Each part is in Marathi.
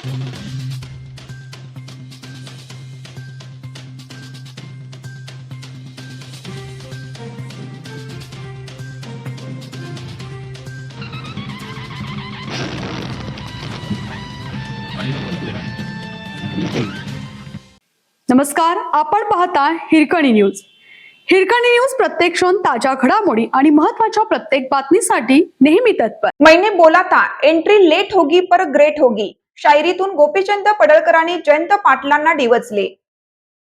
नमस्कार, आपण पाहता हिरकणी न्यूज. हिरकणी न्यूज प्रत्येक क्षण ताज्या घडामोडी आणि महत्त्वाच्या प्रत्येक बातमीसाठी नेहमी तत्पर. मैंने बोला था एंट्री लेट होगी पर ग्रेट होगी. शायरीतून गोपीचंद पडळकरांनी जयंत पाटलांना डिवचले.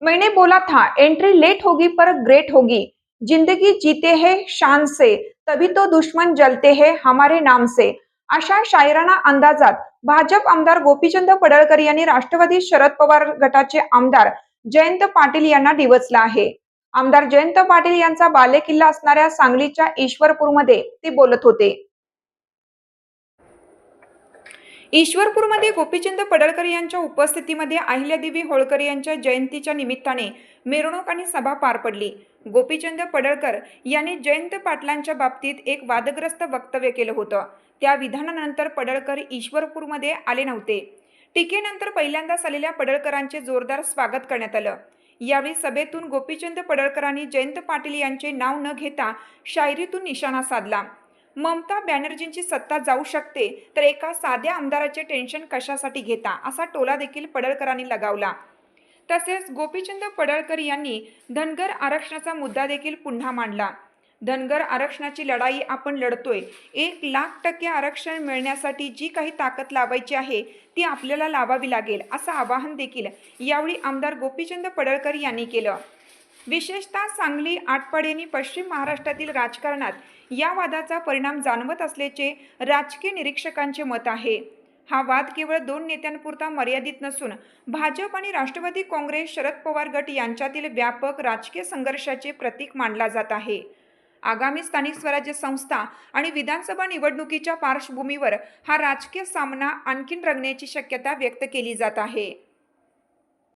मैंने बोला था एंट्री लेट होगी पर ग्रेट होगी. जिंदगी जीते हैं शान से, तभी तो दुश्मन जलते हैं हमारे नाम से. अशा शायराना अंदाजात भाजप आमदार गोपीचंद पडळकर यांनी राष्ट्रवादी शरद पवार गटाचे आमदार जयंत पाटील यांना डिवचला आहे. आमदार जयंत पाटील यांचा बालेकिल्ला असणाऱ्या सांगलीच्या ईश्वरपूरमध्ये ते बोलत होते. ईश्वरपूरमध्ये गोपीचंद पडळकर यांच्या उपस्थितीमध्ये अहिल्यादेवी होळकर यांच्या जयंतीच्या निमित्ताने मिरवणूक आणि सभा पार पडली. गोपीचंद पडळकर यांनी जयंत पाटलांच्या बाबतीत एक वादग्रस्त वक्तव्य केलं होतं. त्या विधानानंतर पडळकर ईश्वरपूरमध्ये आले नव्हते. टीकेनंतर पहिल्यांदाच आलेल्या पडळकरांचे जोरदार स्वागत करण्यात आलं. यावेळी सभेतून गोपीचंद पडळकरांनी जयंत पाटील यांचे नाव न घेता शायरीतून निशाणा साधला. ममता बॅनर्जींची सत्ता जाऊ शकते तर एका साध्या आमदाराचे टेन्शन कशासाठी घेता, असा टोला देखील पडळकरांनी लगावला. तसेच गोपीचंद पडळकर यांनी धनगर आरक्षणाचा मुद्दा देखील पुन्हा मांडला. धनगर आरक्षणाची लढाई आपण लढतोय. 1,00,000% आरक्षण मिळण्यासाठी जी काही ताकद लावायची आहे ती आपल्याला लावावी लागेल, असं आवाहन देखील यावेळी आमदार गोपीचंद पडळकर यांनी केलं. विशेषतः सांगली, आटपाडी आणि पश्चिम महाराष्ट्रातील राजकारणात या वादाचा परिणाम जाणवत असल्याचे राजकीय निरीक्षकांचे मत आहे. हा वाद केवळ 2 नेत्यांपुरता मर्यादित नसून भाजप आणि राष्ट्रवादी काँग्रेस शरद पवार गट यांच्यातील व्यापक राजकीय संघर्षाचे प्रतीक मानला जात आहे. आगामी स्थानिक स्वराज्य संस्था आणि विधानसभा निवडणुकीच्या पार्श्वभूमीवर हा राजकीय सामना आणखीन रंगण्याची शक्यता व्यक्त केली जात आहे.